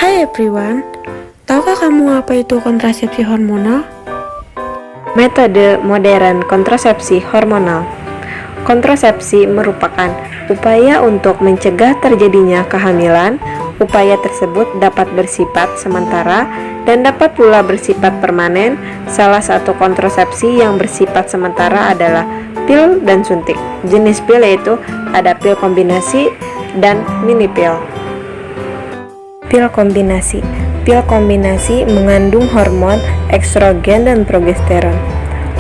Hai everyone, tahukah kamu apa itu kontrasepsi hormonal? Metode modern kontrasepsi hormonal. Kontrasepsi merupakan upaya untuk mencegah terjadinya kehamilan. Upaya tersebut dapat bersifat sementara dan dapat pula bersifat permanen. Salah satu kontrasepsi yang bersifat sementara adalah pil dan suntik. Jenis pil yaitu ada pil kombinasi dan mini pil. Pil kombinasi. Pil kombinasi mengandung hormon estrogen dan progesteron.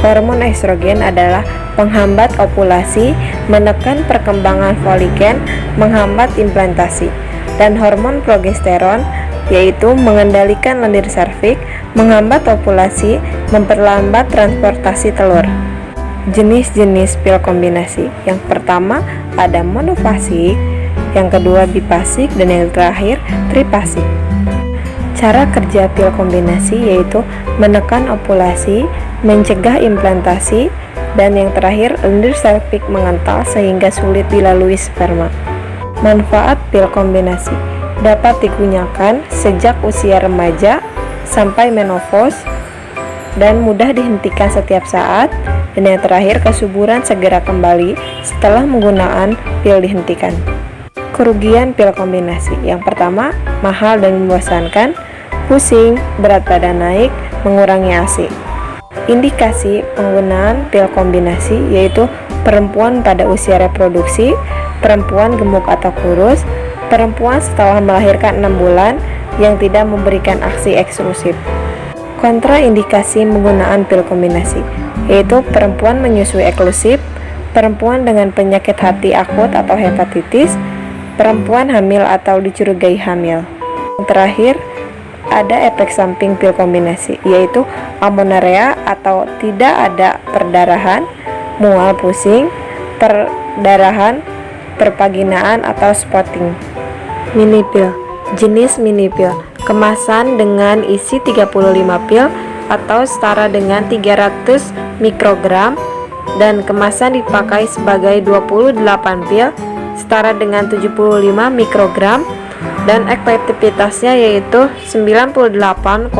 Hormon estrogen adalah penghambat ovulasi, menekan perkembangan folikel, menghambat implantasi. Dan hormon progesteron yaitu mengendalikan lendir serviks, menghambat ovulasi, memperlambat transportasi telur. Jenis-jenis pil kombinasi. Yang pertama ada monofasik, yang kedua bifasik, dan yang terakhir trifasik. Cara kerja pil kombinasi yaitu menekan ovulasi, mencegah implantasi, dan yang terakhir lendir serviks mengental sehingga sulit dilalui sperma. Manfaat pil kombinasi dapat digunakan sejak usia remaja sampai menopause dan mudah dihentikan setiap saat, dan yang terakhir kesuburan segera kembali setelah menggunakan pil dihentikan. Kerugian pil kombinasi. Yang pertama, mahal dan membosankan, pusing, berat badan naik, mengurangi ASI. Indikasi penggunaan pil kombinasi yaitu perempuan pada usia reproduksi, perempuan gemuk atau kurus, perempuan setelah melahirkan 6 bulan yang tidak memberikan aksi eksklusif. Kontraindikasi penggunaan pil kombinasi yaitu perempuan menyusui eksklusif, perempuan dengan penyakit hati akut atau hepatitis, perempuan hamil atau dicurigai hamil. Yang terakhir, ada efek samping pil kombinasi yaitu amenorrea atau tidak ada perdarahan, mual pusing, perdarahan, perpaginaan atau spotting. Mini pil. Jenis mini pil. Kemasan dengan isi 35 pil atau setara dengan 300 mikrogram dan kemasan dipakai sebagai 28 pil setara dengan 75 mikrogram dan efektivitasnya yaitu 98,5%.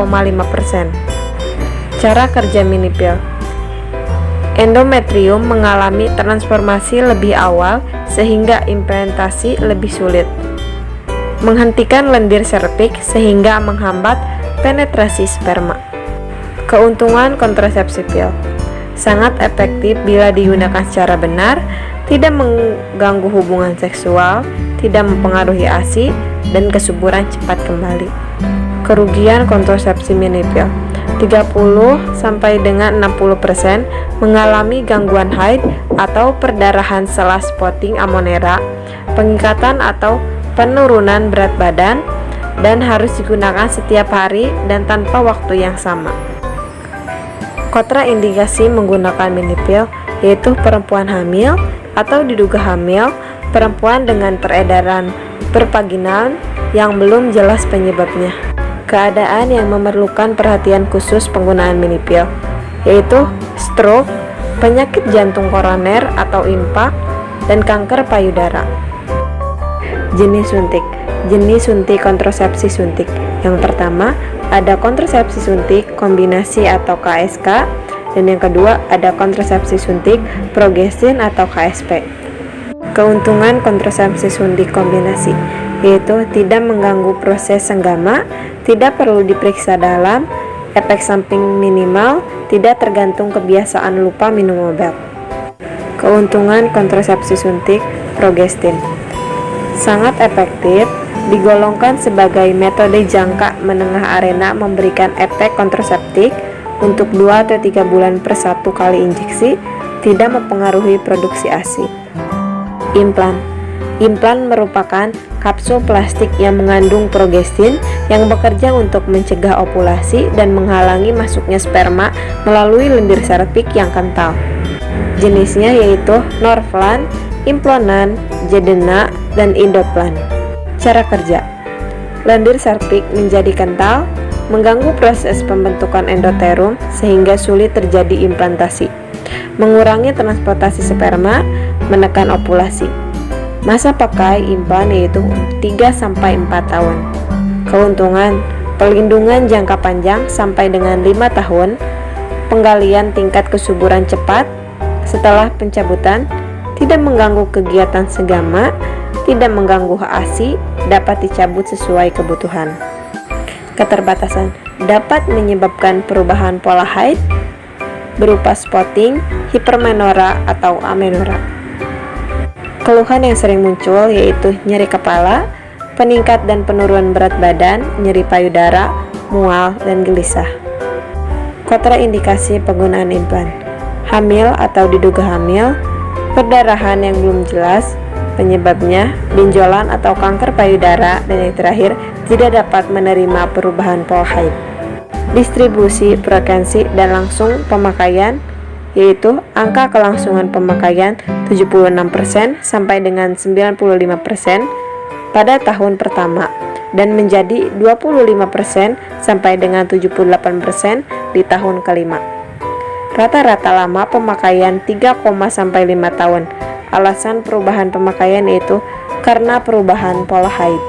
Cara kerja mini pil. Endometrium mengalami transformasi lebih awal sehingga implantasi lebih sulit. Menghentikan lendir serviks sehingga menghambat penetrasi sperma. Keuntungan kontrasepsi pil. Sangat efektif bila digunakan secara benar, tidak mengganggu hubungan seksual, tidak mempengaruhi ASI, dan kesuburan cepat kembali. Kerugian kontrasepsi mini pil. 30 sampai dengan 60% mengalami gangguan haid atau perdarahan setelah spotting amenorrea, pengikatan atau penurunan berat badan, dan harus digunakan setiap hari dan tanpa waktu yang sama. Kontraindikasi menggunakan mini pil yaitu perempuan hamil atau diduga hamil, perempuan dengan peredaran perpaginal yang belum jelas penyebabnya. Keadaan yang memerlukan perhatian khusus penggunaan mini pil yaitu stroke, penyakit jantung koroner atau impak, dan kanker payudara. Jenis suntik. Jenis suntik kontrasepsi suntik. Yang pertama ada kontrasepsi suntik kombinasi atau KSK, dan yang kedua ada kontrasepsi suntik progestin atau KSP. Keuntungan kontrasepsi suntik kombinasi yaitu tidak mengganggu proses senggama, tidak perlu diperiksa dalam, efek samping minimal, tidak tergantung kebiasaan lupa minum obat. Keuntungan kontrasepsi suntik progestin sangat efektif, digolongkan sebagai metode jangka menengah arena, memberikan efek kontraseptik untuk 2 atau 3 bulan per 1 kali injeksi, tidak mempengaruhi produksi ASI. Implan. Implan merupakan kapsul plastik yang mengandung progestin yang bekerja untuk mencegah ovulasi dan menghalangi masuknya sperma melalui lendir serviks yang kental. Jenisnya yaitu Norplan, Implonan, Jedena, dan Indoplan. Cara kerja. Lendir serviks menjadi kental, mengganggu proses pembentukan endoterium sehingga sulit terjadi implantasi, mengurangi transportasi sperma, menekan ovulasi. Masa pakai implan yaitu 3-4 tahun. Keuntungan, perlindungan jangka panjang sampai dengan 5 tahun, penggalian tingkat kesuburan cepat setelah pencabutan, tidak mengganggu kegiatan segama, tidak mengganggu hak ASI, dapat dicabut sesuai kebutuhan. Keterbatasan dapat menyebabkan perubahan pola haid berupa spotting, hipermenora, atau amenora. Keluhan yang sering muncul yaitu nyeri kepala, peningkat dan penurunan berat badan, nyeri payudara, mual, dan gelisah. Kontraindikasi penggunaan implan: hamil atau diduga hamil, perdarahan yang belum jelas penyebabnya, benjolan atau kanker payudara, dan yang terakhir, tidak dapat menerima perubahan pola haid. Distribusi, frekuensi, dan langsung pemakaian, yaitu angka kelangsungan pemakaian 76% sampai dengan 95% pada tahun pertama dan menjadi 25% sampai dengan 78% di tahun kelima. Rata-rata lama pemakaian 3,5 tahun. Alasan perubahan pemakaian yaitu karena perubahan pola haid.